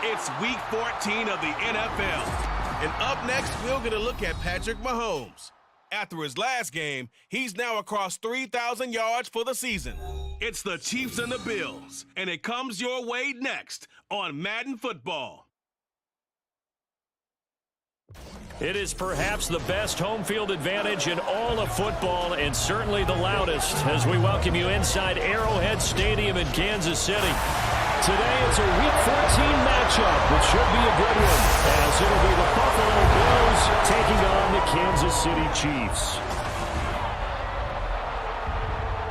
It's Week 14 of the NFL. And up next, we'll get a look at Patrick Mahomes. After his last game, he's now across 3,000 yards for the season. It's the Chiefs and the Bills, and it comes your way next on Madden Football. It is perhaps the best home field advantage in all of football, and certainly the loudest, as we welcome you inside Arrowhead Stadium in Kansas City. Today it's a Week 14 matchup, which should be a good one, as it'll be the Buffalo Bills taking on the Kansas City Chiefs.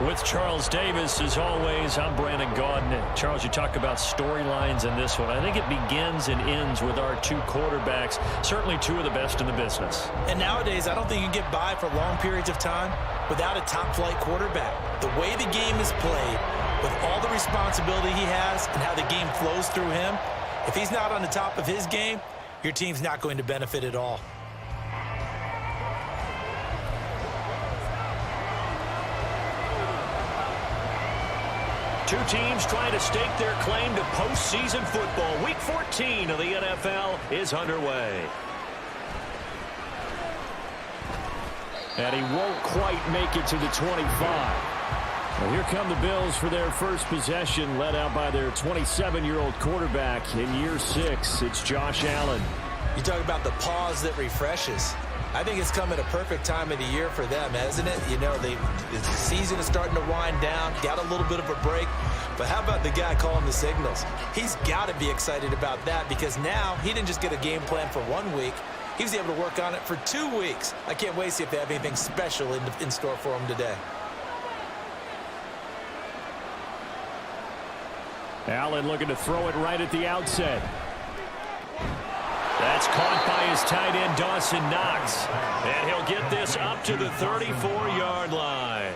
With Charles Davis, as always, I'm Brandon Gaudin. Charles, you talk about storylines in this one. I think it begins and ends with our two quarterbacks, certainly two of the best in the business. And nowadays, I don't think you can get by for long periods of time without a top-flight quarterback. The way the game is played, with all the responsibility he has and how the game flows through him, if he's not on the top of his game, your team's not going to benefit at all. Two teams trying to stake their claim to postseason football. Week 14 of the NFL is underway. And he won't quite make it to the 25. Well, here come the Bills for their first possession, led out by their 27-year-old quarterback in year 6. It's Josh Allen. You talk about the pause that refreshes. I think it's come at a perfect time of the year for them, hasn't it? You know, the season is starting to wind down, got a little bit of a break. But how about the guy calling the signals? He's got to be excited about that because now he didn't just get a game plan for 1 week. He was able to work on it for 2 weeks. I can't wait to see if they have anything special in store for him today. Allen looking to throw it right at the outset. That's caught by his tight end, Dawson Knox. And he'll get this up to the 34-yard line.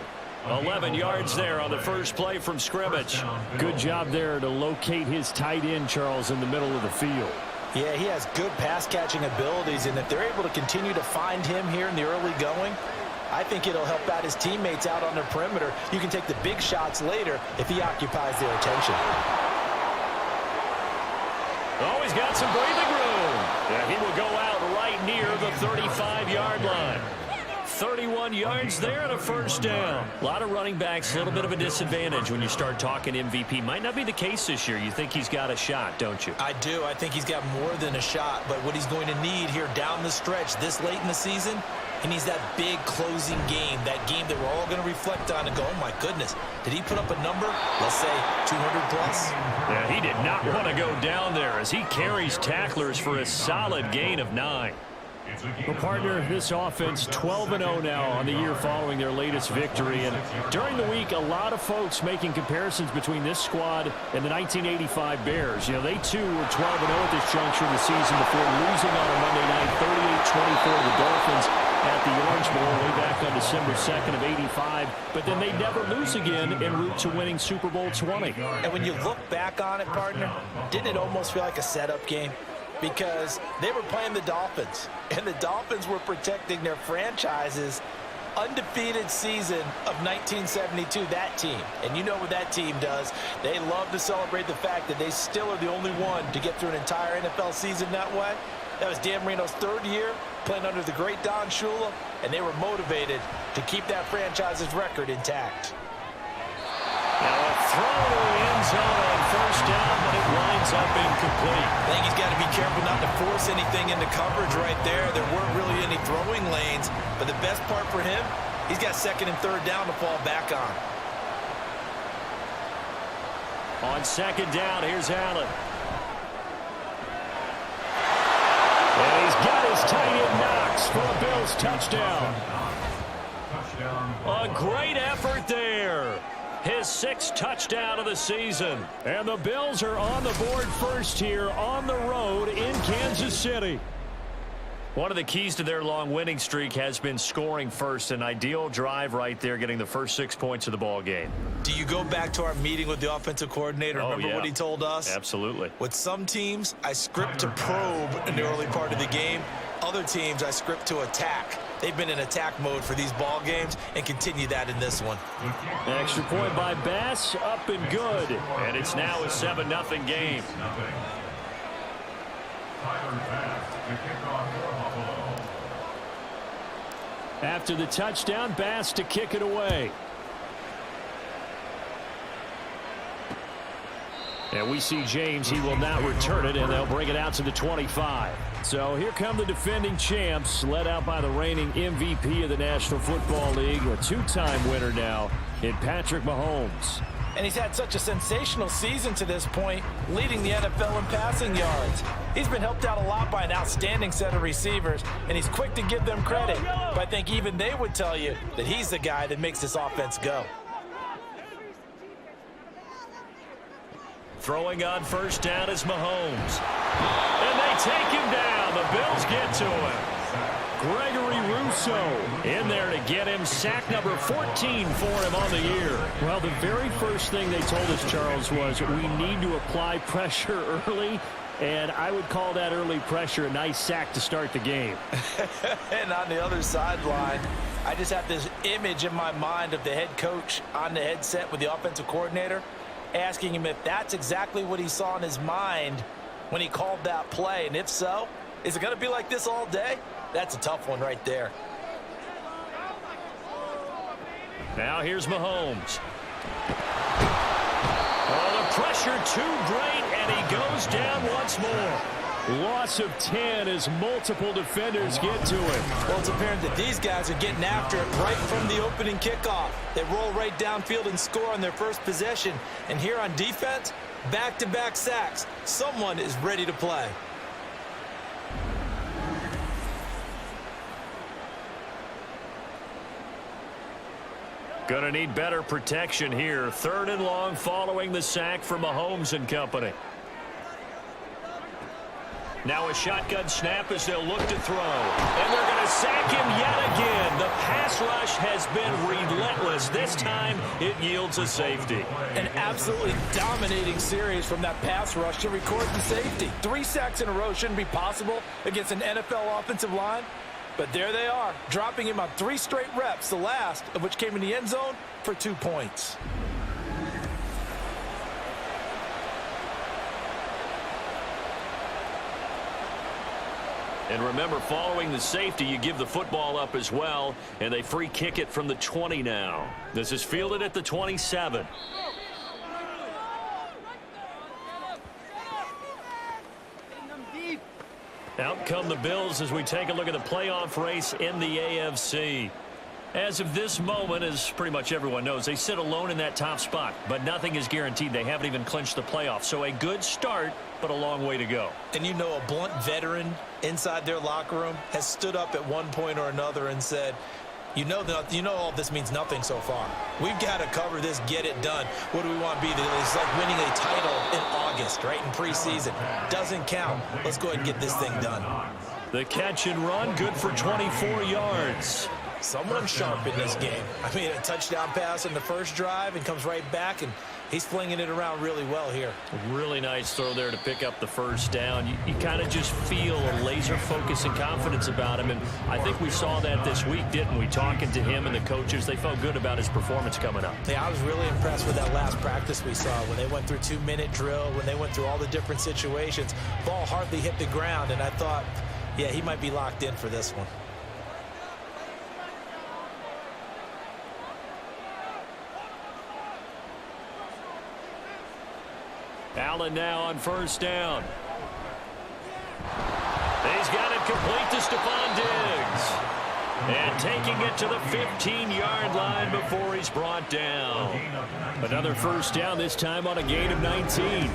11 yards there on the first play from scrimmage. Good job there to locate his tight end, Charles, in the middle of the field. Yeah, he has good pass-catching abilities, and if they're able to continue to find him here in the early going, I think it'll help out his teammates out on the perimeter. You can take the big shots later if he occupies their attention. Oh, he's got some breathing room. Yeah, he will go out right near the 35-yard line. 31 yards there and a first down. A lot of running backs, a little bit of a disadvantage when you start talking MVP. Might not be the case this year. You think he's got a shot, don't you? I do. I think he's got more than a shot. But what he's going to need here down the stretch this late in the season, he needs that big closing game, that game that we're all going to reflect on and go, oh, my goodness, did he put up a number, let's say 200 plus? Yeah, he did not want to go down there as he carries tacklers for a solid gain of 9. Well, partner, this offense 12-0 now on the year following their latest victory. And during the week, a lot of folks making comparisons between this squad and the 1985 Bears. You know, they too were 12-0 at this juncture of the season before losing on a Monday night 38-24 to the Dolphins at the Orange Bowl way back on December 2nd of 85. But then they never lose again en route to winning Super Bowl 20. And when you look back on it, partner, didn't it almost feel like a setup game? Because they were playing the Dolphins, and the Dolphins were protecting their franchise's undefeated season of 1972, that team. And you know what that team does. They love to celebrate the fact that they still are the only one to get through an entire NFL season that way. That was Dan Marino's 3rd year playing under the great Don Shula, and they were motivated to keep that franchise's record intact. Now a throw to the end zone on first down, but it winds up incomplete. I think he's got to be careful not to force anything into coverage right there. There weren't really any throwing lanes, but the best part for him, he's got 2nd and 3rd down to fall back on. On 2nd down, here's Allen. And he's got his tight end Knox for a Bills touchdown. A great effort there. His 6th touchdown of the season. And the Bills are on the board first here on the road in Kansas City. One of the keys to their long winning streak has been scoring first. An ideal drive right there, getting the first 6 points of the ball game. Do you go back to our meeting with the offensive coordinator? Remember what he told us? Absolutely. With some teams, I script to probe in the early part of the game. Other teams, I script to attack. They've been in attack mode for these ball games and continue that in this one. Extra point by Bass, up and good. And it's now a 7-0 game. After the touchdown, Bass to kick it away. And we see James. He will not return it, and they'll bring it out to the 25. So here come the defending champs, led out by the reigning MVP of the National Football League, a two-time winner now in Patrick Mahomes. And he's had such a sensational season to this point, leading the NFL in passing yards. He's been helped out a lot by an outstanding set of receivers, and he's quick to give them credit. But I think even they would tell you that he's the guy that makes this offense go. Throwing on first down is Mahomes. And they take him down. The Bills get to him. Gregory Rousseau in there to get him sack number 14 for him on the year. Well, the very first thing they told us, Charles, was we need to apply pressure early, and I would call that early pressure a nice sack to start the game. And on the other sideline, I just have this image in my mind of the head coach on the headset with the offensive coordinator, asking him if that's exactly what he saw in his mind when he called that play. And if so, is it going to be like this all day? That's a tough one right there. Now here's Mahomes. Oh, the pressure too great, and he goes down once more. Loss of 10 as multiple defenders get to him. Well, it's apparent that these guys are getting after it right from the opening kickoff. They roll right downfield and score on their first possession. And here on defense, back-to-back sacks. Someone is ready to play. Gonna need better protection here. Third and long following the sack from Mahomes and company. Now a shotgun snap as they'll look to throw. And they're going to sack him yet again. The pass rush has been relentless. This time it yields a safety. An absolutely dominating series from that pass rush to record the safety. 3 sacks in a row shouldn't be possible against an NFL offensive line. But there they are, dropping him on 3 straight reps, the last of which came in the end zone for 2 points. And remember, following the safety, you give the football up as well, and they free kick it from the 20 now. This is fielded at the 27. Out come the Bills as we take a look at the playoff race in the AFC. As of this moment, as pretty much everyone knows, they sit alone in that top spot, but nothing is guaranteed. They haven't even clinched the playoffs. So a good start, but a long way to go. And you know, a blunt veteran inside their locker room has stood up at one point or another and said, you know all this means nothing so far. We've got to cover this, get it done. What do we want to be? It's like winning a title in August, right, in preseason. Doesn't count. Let's go ahead and get this thing done. The catch and run, good for 24 yards. Someone sharp in this game. I mean, a touchdown pass in the first drive and comes right back, and he's flinging it around really well here. A really nice throw there to pick up the first down. You kind of just feel a laser focus and confidence about him, and I think we saw that this week, didn't we? Talking to him and the coaches, they felt good about his performance coming up. Yeah, I was really impressed with that last practice we saw when they went through 2-minute drill, when they went through all the different situations. Ball hardly hit the ground, and I thought, yeah, he might be locked in for this one. Allen now on first down. He's got it complete to Stephon Diggs. And taking it to the 15-yard line before he's brought down. Another first down, this time on a gain of 19.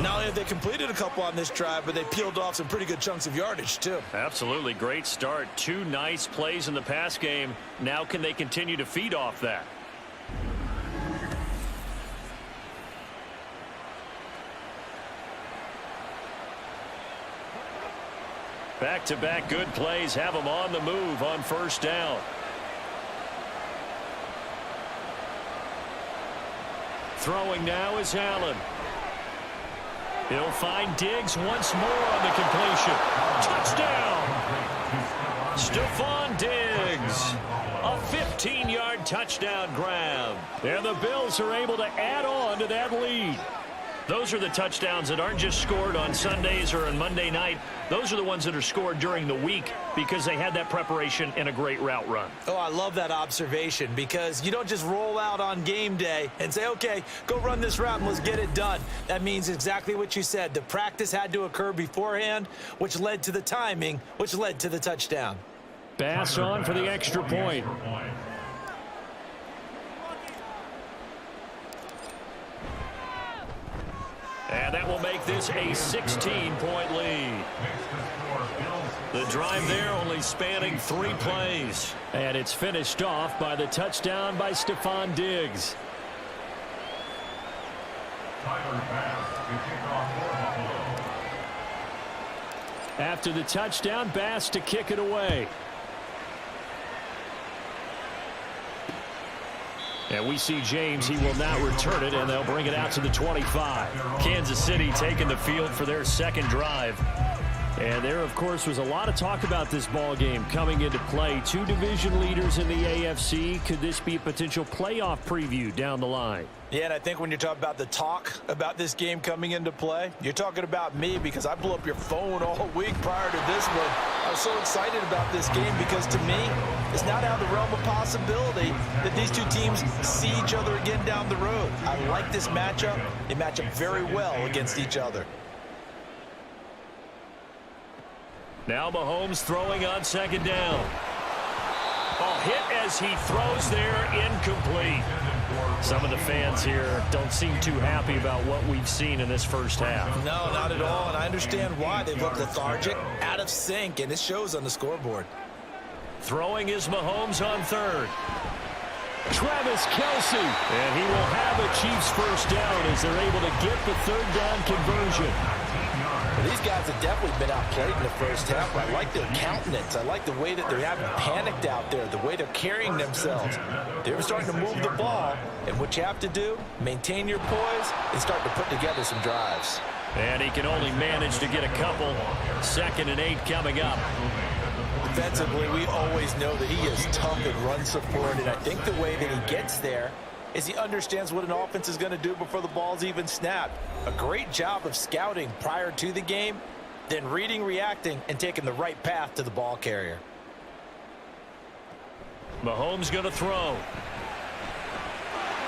Not only have they completed a couple on this drive, but they peeled off some pretty good chunks of yardage, too. Absolutely. Great start. 2 nice plays in the pass game. Now can they continue to feed off that? Back-to-back good plays have them on the move on first down. Throwing now is Allen. He'll find Diggs once more on the completion. Touchdown! Stephon Diggs. A 15-yard touchdown grab. And the Bills are able to add on to that lead. Those are the touchdowns that aren't just scored on Sundays or on Monday night. Those are the ones that are scored during the week because they had that preparation and a great route run. Oh, I love that observation because you don't just roll out on game day and say, okay, go run this route and let's get it done. That means exactly what you said. The practice had to occur beforehand, which led to the timing, which led to the touchdown. Bass on for the extra point. And that will make this a 16-point lead. The drive there only spanning 3 plays. And it's finished off by the touchdown by Stephon Diggs. After the touchdown, Bass to kick it away. And we see James. He will now return it, and they'll bring it out to the 25. Kansas City taking the field for their second drive. And there, of course, was a lot of talk about this ball game coming into play. 2 division leaders in the AFC. Could this be a potential playoff preview down the line? Yeah, and I think when you're talking about the talk about this game coming into play, you're talking about me because I blew up your phone all week prior to this one. I was so excited about this game because to me, it's not out of the realm of possibility that these two teams see each other again down the road. I like this matchup. They match up very well against each other. Now Mahomes throwing on second down. Oh, hit as he throws there, incomplete. Some of the fans here don't seem too happy about what we've seen in this first half. No, not at all, and I understand why. They look lethargic, out of sync, and it shows on the scoreboard. Throwing is Mahomes on third. Travis Kelce. And he will have a Chiefs first down as they're able to get the third down conversion. Well, these guys have definitely been outplayed in the first half. I like their countenance. I like the way that they're having panicked out there, the way they're carrying themselves. They're starting to move the ball, and what you have to do, maintain your poise and start to put together some drives. And he can only manage to get a couple. 2nd and 8 coming up. Defensively, we always know that he is tough in run support, and I think the way that he gets there is he understands what an offense is going to do before the ball's even snapped. A great job of scouting prior to the game, then reading, reacting, and taking the right path to the ball carrier. Mahomes going to throw.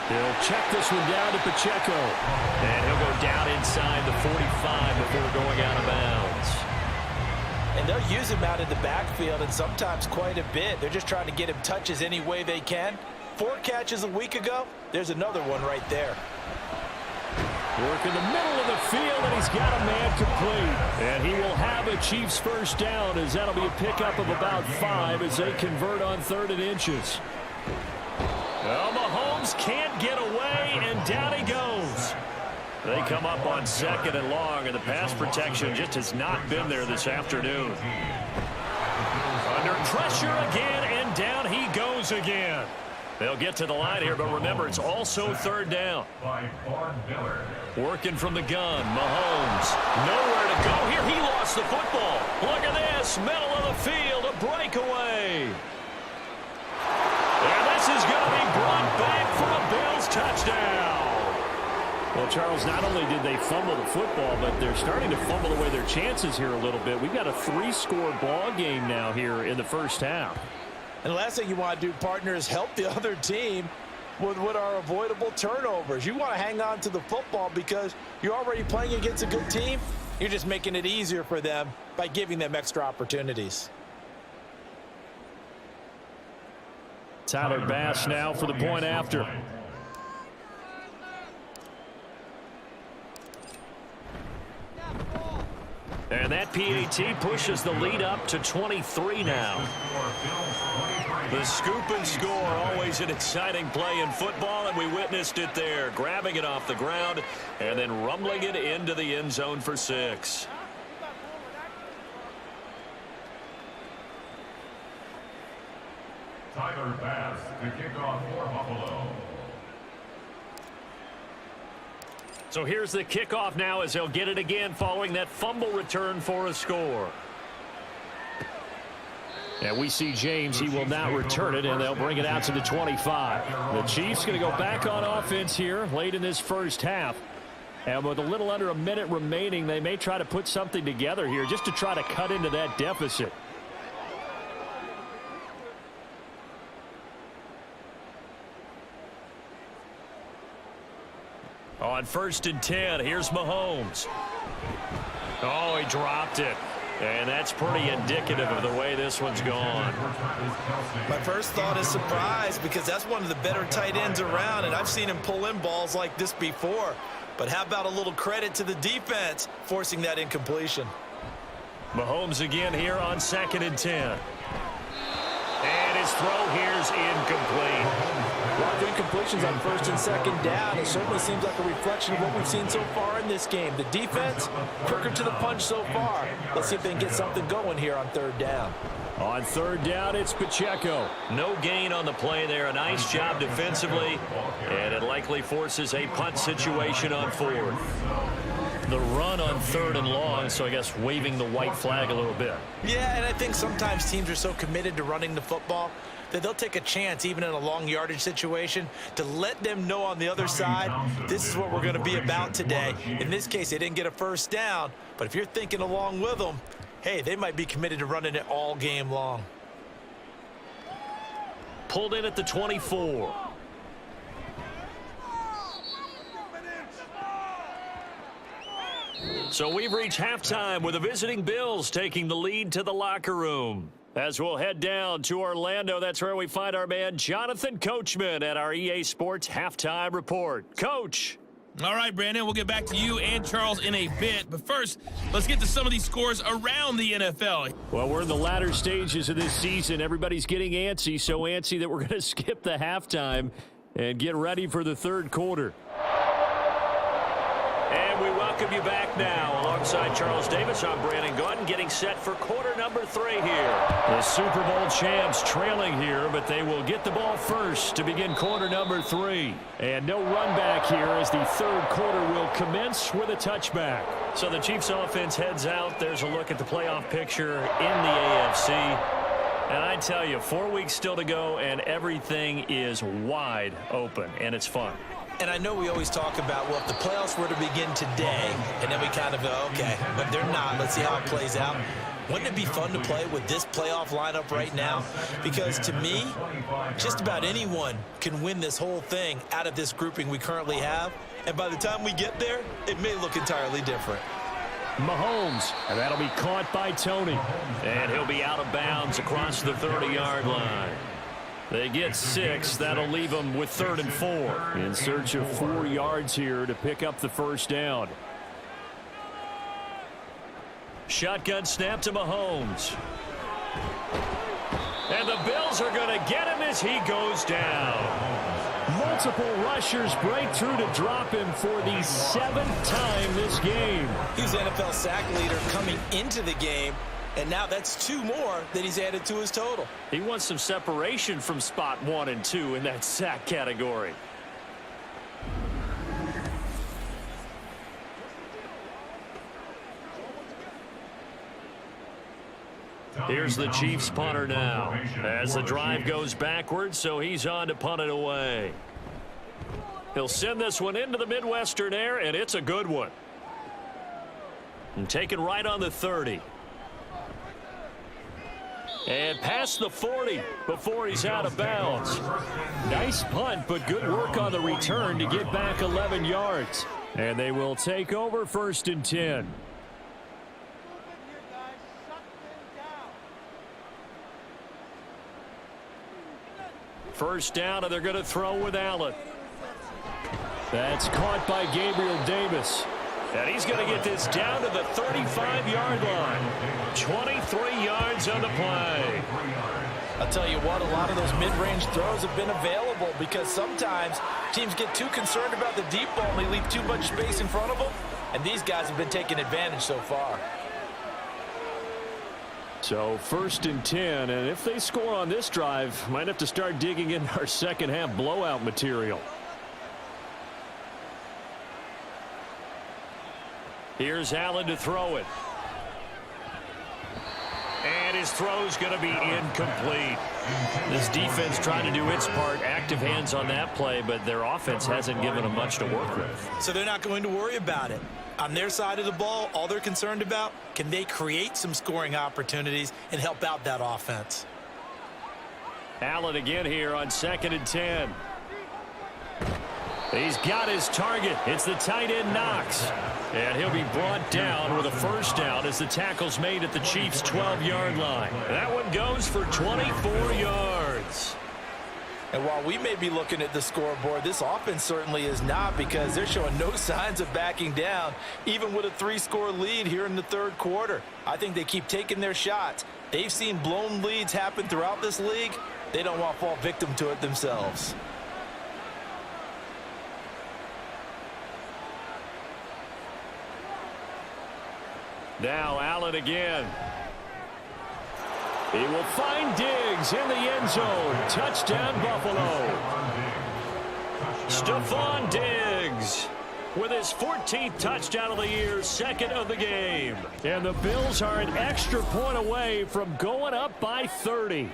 He'll check this one down to Pacheco. And he'll go down inside the 45 before going out of bounds. And they'll use him out in the backfield, and sometimes quite a bit. They're just trying to get him touches any way they can. 4 catches a week ago. There's another one right there. Work in the middle of the field, and he's got a man complete. And he will have a Chiefs first down, as that'll be a pickup of about 5 as they convert on 3rd and inches. Well, Mahomes can't get away, and down he goes. They come up on 2nd and long, and the pass protection just has not been there this afternoon. Under pressure again, and down he goes again. They'll get to the line here, but remember, it's also 3rd down. Working from the gun, Mahomes. Nowhere to go here. He lost the football. Look at this, middle of the field, a breakaway. And this is going to be brought back for a Bills touchdown. Well, Charles, not only did they fumble the football, but they're starting to fumble away their chances here a little bit. We've got a 3-score ball game now here in the first half. And the last thing you want to do, partner, is help the other team with what are avoidable turnovers. You want to hang on to the football because you're already playing against a good team. You're just making it easier for them by giving them extra opportunities. Tyler Bass now for the point after. And that PAT pushes the lead up to 23 now. The scoop and score, always an exciting play in football, and we witnessed it there. Grabbing it off the ground and then rumbling it into the end zone for 6. Tyler Bass to kick off for Buffalo. So here's the kickoff now as they'll get it again following that fumble return for a score. And we see James. He will now return it, and they'll bring it out to the 25. The Chiefs going to go back on offense here late in this first half. And with a little under a minute remaining, they may try to put something together here just to try to cut into that deficit. On 1st and 10, here's Mahomes. Oh, he dropped it. And that's pretty indicative of the way this one's gone. My first thought is surprise, because that's one of the better tight ends around, and I've seen him pull in balls like this before. But how about a little credit to the defense forcing that incompletion? Mahomes again here on 2nd and 10. And his throw here's incomplete. A lot of incompletions on 1st and 2nd down. It certainly seems like a reflection of what we've seen so far in this game. The defense, quicker to the punch so far. Let's see if they can get something going here on 3rd down. On 3rd down, it's Pacheco. No gain on the play there. A nice job defensively. And it likely forces a punt situation on 4th. The run on 3rd and long, so I guess waving the white flag a little bit. Yeah, and I think sometimes teams are so committed to running the football that they'll take a chance, even in a long yardage situation, to let them know on the other side, this is what we're going to be about today. In this case, they didn't get a 1st down, but if you're thinking along with them, hey, they might be committed to running it all game long. Pulled in at the 24. So we've reached halftime with the visiting Bills taking the lead to the locker room. As we'll head down to Orlando, that's where we find our man Jonathan Coachman at our EA Sports Halftime Report. Coach. All right, Brandon, we'll get back to you and Charles in a bit. But first, let's get to some of these scores around the NFL. Well, we're in the latter stages of this season. Everybody's getting antsy, so antsy that we're going to skip the halftime and get ready for the 3rd quarter. And we welcome you back now. Alongside Charles Davis, I'm Brandon Gaudin, getting set for quarter number 3 here. The Super Bowl champs trailing here, but they will get the ball first to begin quarter number 3. And no run back here as the 3rd quarter will commence with a touchback. So the Chiefs offense heads out. There's a look at the playoff picture in the AFC. And I tell you, 4 weeks still to go, and everything is wide open, and it's fun. And I know we always talk about, well, if the playoffs were to begin today, and then we kind of go, okay, but they're not. Let's see how it plays out. Wouldn't it be fun to play with this playoff lineup right now? Because to me, just about anyone can win this whole thing out of this grouping we currently have. And by the time we get there, it may look entirely different. Mahomes, and that'll be caught by Tony. And he'll be out of bounds across the 30-yard line. They get 6. That'll leave them with 3rd and 4. In search of 4 yards here to pick up the 1st down. Shotgun snap to Mahomes. And the Bills are going to get him as he goes down. Multiple rushers break through to drop him for the 7th time this game. He's NFL sack leader coming into the game. And now that's 2 more that he's added to his total. He wants some separation from spot 1 and 2 in that sack category. Here's the Chiefs punter now as the drive goes backwards, so he's on to punt it away. He'll send this one into the Midwestern air, and it's a good one. And taken right on the 30. And past the 40 before he's out of bounds. Nice punt, but good work on the return to get back 11 yards. And they will take over 1st and 10. First down, and they're going to throw with Allen. That's caught by Gabriel Davis. And he's going to get this down to the 35-yard line. 23 yards on the play. I'll tell you what, a lot of those mid-range throws have been available because sometimes teams get too concerned about the deep ball and they leave too much space in front of them. And these guys have been taking advantage so far. So 1st and 10, and if they score on this drive, might have to start digging in our second half blowout material. Here's Allen to throw it. And his throw's going to be incomplete. This defense trying to do its part. Active hands on that play, but their offense hasn't given them much to work with. So they're not going to worry about it. On their side of the ball, all they're concerned about, can they create some scoring opportunities and help out that offense? Allen again here on 2nd and 10. He's got his target. It's the tight end Knox. And he'll be brought down with a first down as the tackle's made at the Chiefs' 12-yard line. That one goes for 24 yards. And while we may be looking at the scoreboard, this offense certainly is not, because they're showing no signs of backing down, even with a 3-score lead here in the third quarter. I think they keep taking their shots. They've seen blown leads happen throughout this league. They don't want to fall victim to it themselves. Now Allen again. He will find Diggs in the end zone. Touchdown, Buffalo. Stephon Diggs with his 14th touchdown of the year, 2nd of the game. And the Bills are an extra point away from going up by 30.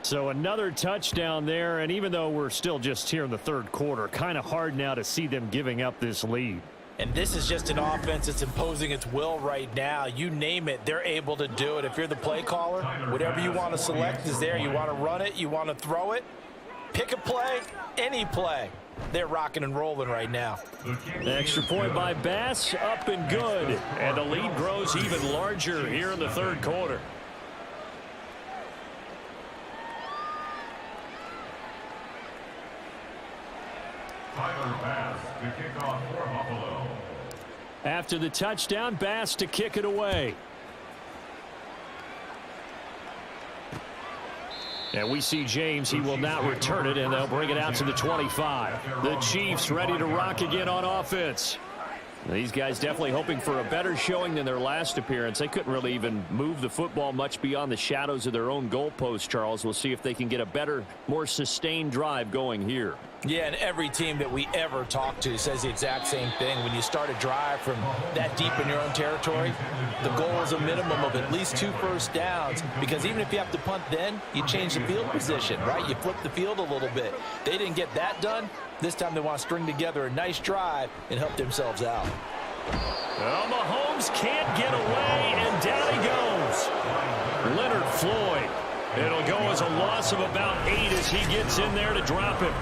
So another touchdown there, and even though we're still just here in the third quarter, kind of hard now to see them giving up this lead. And this is just an offense that's imposing its will right now. You name it, they're able to do it. If you're the play caller, whatever you want to select is there. You want to run it, you want to throw it, pick a play, any play. They're rocking and rolling right now. Extra point by Bass, up and good. And the lead grows even larger here in the third quarter. Bass to kick off for Buffalo. After the touchdown, Bass to kick it away. And we see James. He will not return it, and they'll bring it out to the 25. The Chiefs ready to rock again on offense. These guys definitely hoping for a better showing than their last appearance. They couldn't really even move the football much beyond the shadows of their own goalpost, Charles. We'll see if they can get a better, more sustained drive going here. Yeah, and every team that we ever talk to says the exact same thing. When you start a drive from that deep in your own territory, the goal is a minimum of at least 2 first downs, because even if you have to punt then, you change the field position, right? You flip the field a little bit. They didn't get that done. This time they want to string together a nice drive and help themselves out. Well, Mahomes can't get away, and down he goes. Leonard Floyd. It'll go as a loss of about 8 as he gets in there to drop him.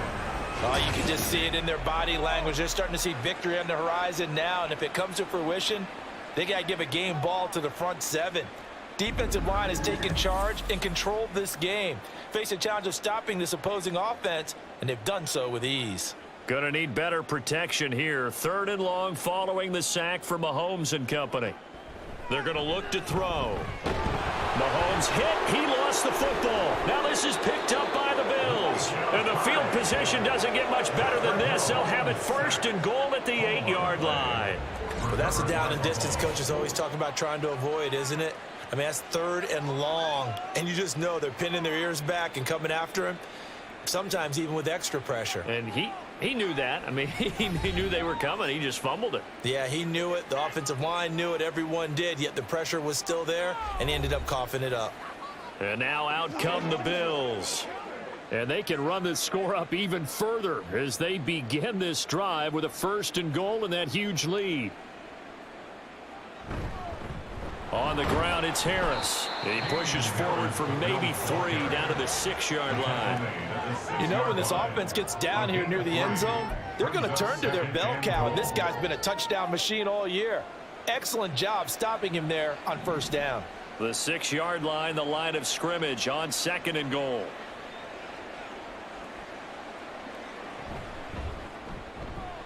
Oh, you can just see it in their body language. They're starting to see victory on the horizon now, and if it comes to fruition, they got to give a game ball to the front 7. Defensive line has taken charge and controlled this game. Face a challenge of stopping this opposing offense, and they've done so with ease. Gonna need better protection here. 3rd and long following the sack for Mahomes and company. They're gonna look to throw. Mahomes hit. He lost the football. Now this is picked up by the Bills. And the field position doesn't get much better than this. They'll have it 1st and goal at the 8-yard line. Well, that's the down and distance coaches always talk about trying to avoid, isn't it? I mean, that's 3rd and long. And you just know they're pinning their ears back and coming after him, sometimes even with extra pressure. And he knew that. I mean, he knew they were coming. He just fumbled it. Yeah, he knew it. The offensive line knew it. Everyone did, yet the pressure was still there, and he ended up coughing it up. And now out come the Bills. And they can run this score up even further as they begin this drive with a 1st and goal and that huge lead. On the ground, it's Harris. He pushes forward for maybe 3 down to the 6-yard line. You know, when this offense gets down here near the end zone, they're going to turn to their bell cow, and this guy's been a touchdown machine all year. Excellent job stopping him there on 1st down. The 6-yard line, the line of scrimmage on 2nd and goal.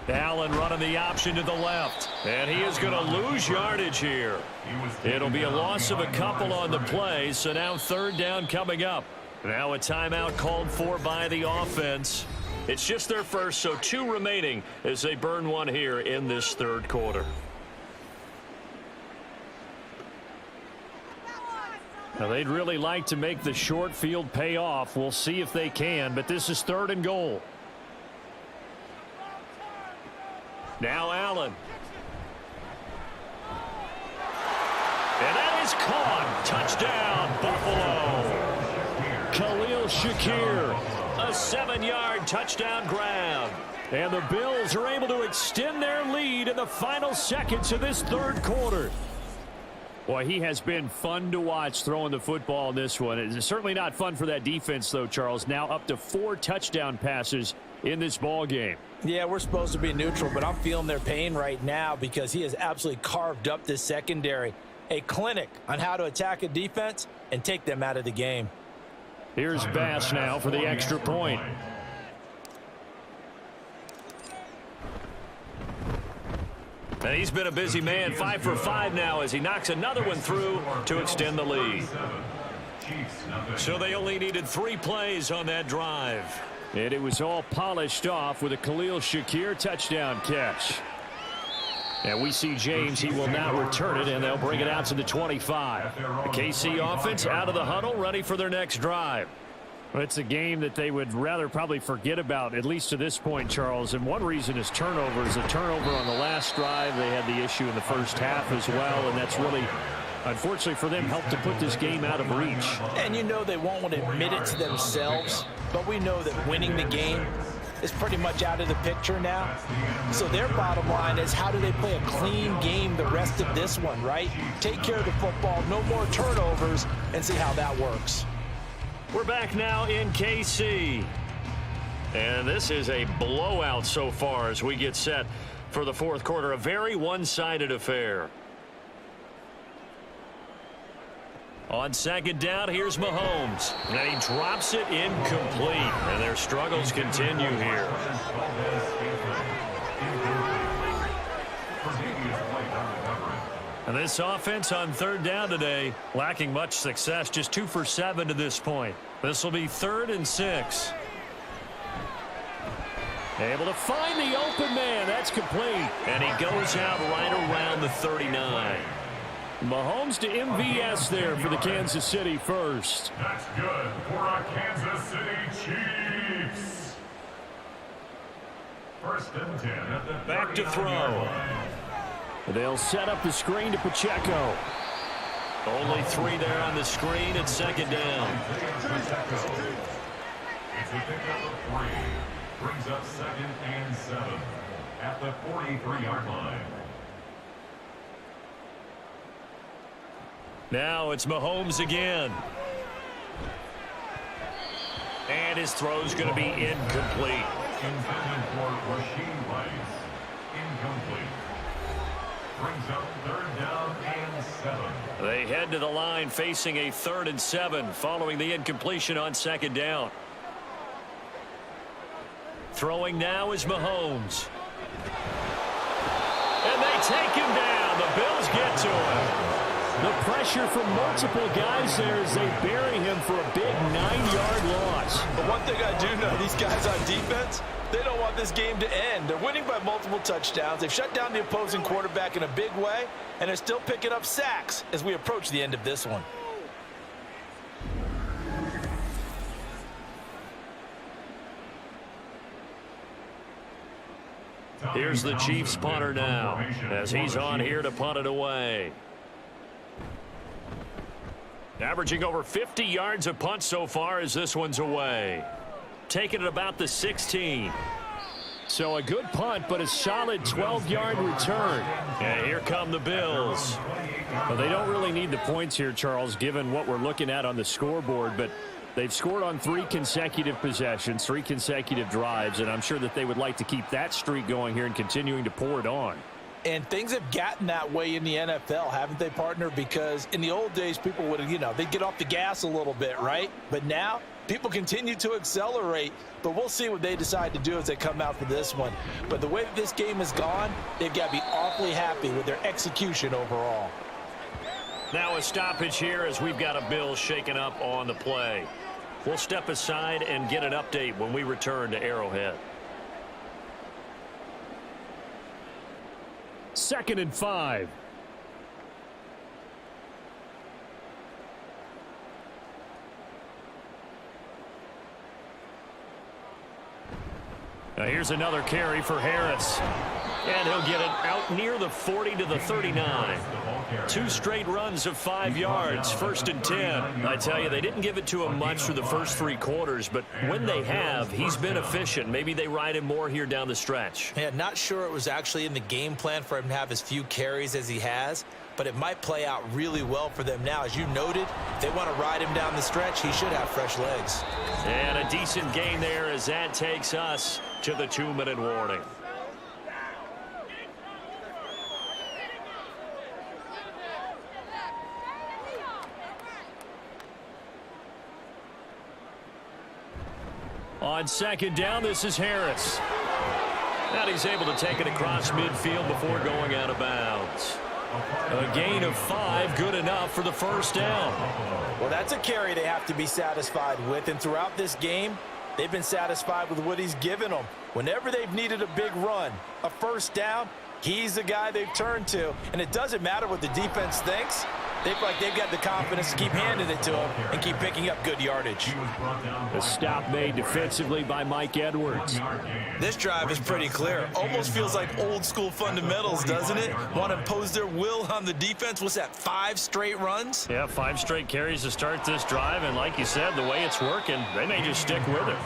Allen running the option to the left. And he is going to lose yardage here. It'll be a loss of a couple on the play, so now 3rd down coming up. Now a timeout called for by the offense. It's just their first, so 2 remaining as they burn one here in this 3rd quarter. Now they'd really like to make the short field pay off. We'll see if they can, but this is 3rd and goal. Now Allen. And that is is caught. Touchdown, Buffalo. Khalil Shakir, a 7-yard touchdown grab. And the Bills are able to extend their lead in the final seconds of this third quarter. Boy, he has been fun to watch throwing the football in this one. It's certainly not fun for that defense, though, Charles. Now up to 4 touchdown passes in this ball game. Yeah, we're supposed to be neutral, but I'm feeling their pain right now because he has absolutely carved up this secondary. A clinic on how to attack a defense and take them out of the game. Here's Bass now for the extra point. And he's been a busy man, 5 for 5 now as he knocks another one through to extend the lead. So they only needed 3 plays on that drive. And it was all polished off with a Khalil Shakir touchdown catch. And we see James, he will now return it, and they'll bring it out to the 25. The KC offense out of the huddle, ready for their next drive. Well, it's a game that they would rather probably forget about, at least to this point, Charles. And one reason is turnovers. A turnover on the last drive. They had the issue in the first half as well, and that's really, unfortunately for them, helped to put this game out of reach. And you know they won't admit it to themselves, but we know that winning the game is pretty much out of the picture now. So their bottom line is, how do they play a clean game the rest of this one, right? Take care of the football, no more turnovers, and see how that works. We're back now in KC. And this is a blowout so far as we get set for the fourth quarter. A very one-sided affair. On second down, here's Mahomes. And he drops it incomplete. And their struggles continue here. And this offense on third down today, lacking much success. Just 2 for 7 to this point. This will be 3rd and 6. Able to find the open man. That's complete. And he goes out right around the 39. Mahomes to MVS there for the Kansas City first. That's good for a Kansas City Chiefs. 1st and 10 at the back to throw. They'll set up the screen to Pacheco. Only 3 there on the screen at second down. It's a pickup of 3. Brings up 2nd and 7 at the 43-yard line. Now it's Mahomes again. And his throw's going to be incomplete. Intended for Rasheed Rice. Incomplete. Brings up 3rd down and 7. They head to the line facing a 3rd and 7 following the incompletion on second down. Throwing now is Mahomes. And they take him down. The Bills get to him. The pressure from multiple guys there as they bury him for a big 9-yard loss. But one thing I do know, these guys on defense, they don't want this game to end. They're winning by multiple touchdowns. They've shut down the opposing quarterback in a big way, and they're still picking up sacks as we approach the end of this one. Here's the Chiefs punter now as he's on here to punt it away. Averaging over 50 yards a punt so far as this one's away. Taking it about the 16. So a good punt, but a solid 12-yard return. And here come the Bills. Well, they don't really need the points here, Charles, given what we're looking at on the scoreboard, but they've scored on 3 consecutive possessions, 3 consecutive drives, and I'm sure that they would like to keep that streak going here and continuing to pour it on. And things have gotten that way in the NFL, haven't they, partner? Because in the old days, people would, they'd get off the gas a little bit, right? But now, people continue to accelerate. But we'll see what they decide to do as they come out for this one. But the way that this game has gone, they've got to be awfully happy with their execution overall. Now a stoppage here as we've got a Bills shaking up on the play. We'll step aside and get an update when we return to Arrowhead. 2nd and 5. Now here's another carry for Harris. And he'll get it out near the 40 to the 39. 2 straight runs of 5 yards, 1st and 10. I tell you, they didn't give it to him much for the first 3 quarters, but when they have, he's been efficient. Maybe they ride him more here down the stretch. Yeah, not sure it was actually in the game plan for him to have as few carries as he has, but it might play out really well for them now. As you noted, if they want to ride him down the stretch, he should have fresh legs. And a decent gain there as that takes us to the 2-minute warning. On 2nd down, this is Harris. And he's able to take it across midfield before going out of bounds. A gain of 5, good enough for the 1st down. Well, that's a carry they have to be satisfied with, and throughout this game, they've been satisfied with what he's given them. Whenever they've needed a big run, a 1st down, he's the guy they've turned to, and it doesn't matter what the defense thinks. They feel like they've got the confidence to keep handing it to him and keep picking up good yardage. The stop made defensively by Mike Edwards. This drive is pretty clear. Almost feels like old school fundamentals, doesn't it? Want to impose their will on the defense. What's that, 5 straight runs? Yeah, 5 straight carries to start this drive, and like you said, the way it's working, they may just stick with it.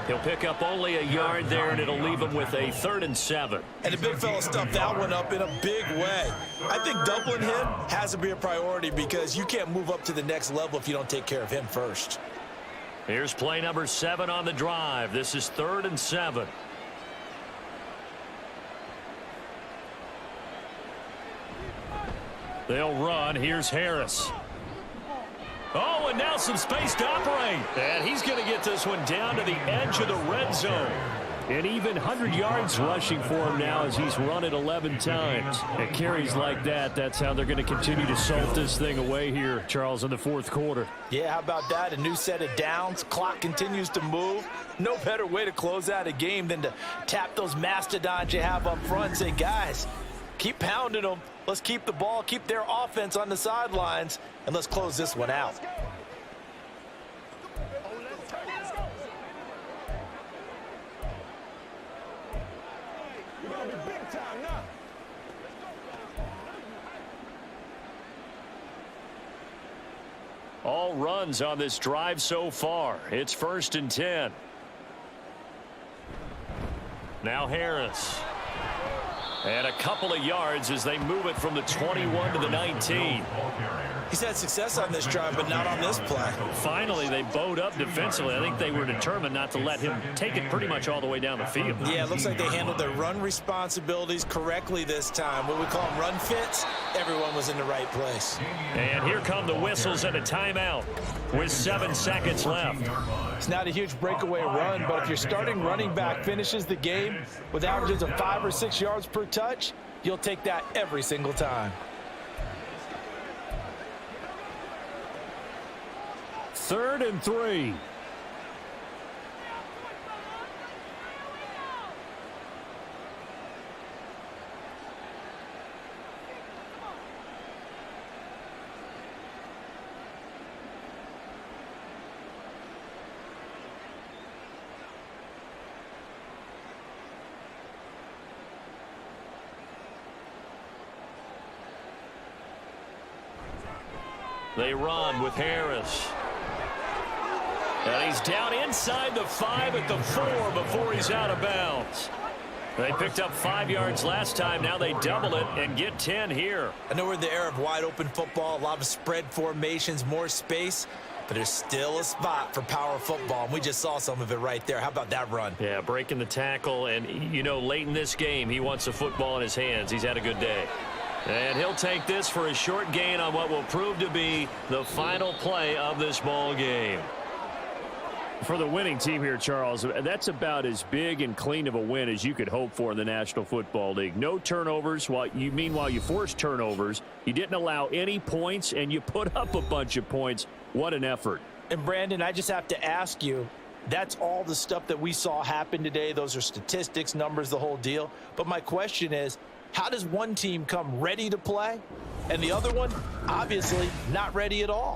He'll pick up only a yard there, and it'll leave him with a 3rd and 7. And the big fella stuffed that one up in a big way. I think doubling him has to be a priority because you can't move up to the next level if you don't take care of him first. Here's play number 7 on the drive. This is 3rd and 7. They'll run. Here's Harris. Oh, and now some space to operate. And he's going to get this one down to the edge of the red zone. And even 100 yards rushing for him now as he's run it 11 times. At carries like that, that's how they're going to continue to salt this thing away here, Charles, in the 4th quarter. Yeah, how about that? A new set of downs. Clock continues to move. No better way to close out a game than to tap those mastodons you have up front and say, guys, keep pounding them. Let's keep the ball, keep their offense on the sidelines, and let's close this one out. All runs on this drive so far. It's 1st and 10. Now Harris. And a couple of yards as they move it from the 21 to the 19. He's had success on this drive, but not on this play. Finally, they bowed up defensively. I think they were determined not to let him take it pretty much all the way down the field. Yeah, it looks like they handled their run responsibilities correctly this time. What we call them run fits, everyone was in the right place. And here come the whistles and a timeout with 7 seconds left. It's not a huge breakaway run, but if your starting running back finishes the game with averages of 5 or 6 yards per touch, you'll take that every single time. 3rd and 3. They run with Harris. And he's down inside the 5 at the 4 before he's out of bounds. They picked up 5 yards last time. Now they double it and get 10 here. I know we're in the era of wide open football, a lot of spread formations, more space, but there's still a spot for power football, and we just saw some of it right there. How about that run? Yeah, breaking the tackle, and, you know, late in this game, he wants the football in his hands. He's had a good day. And he'll take this for a short gain on what will prove to be the final play of this ball game. For the winning team here, Charles, that's about as big and clean of a win as you could hope for in the National Football League. No turnovers. Meanwhile, you forced turnovers. You didn't allow any points, and you put up a bunch of points. What an effort. And, Brandon, I just have to ask you, that's all the stuff that we saw happen today. Those are statistics, numbers, the whole deal. But my question is, how does one team come ready to play and the other one, obviously, not ready at all?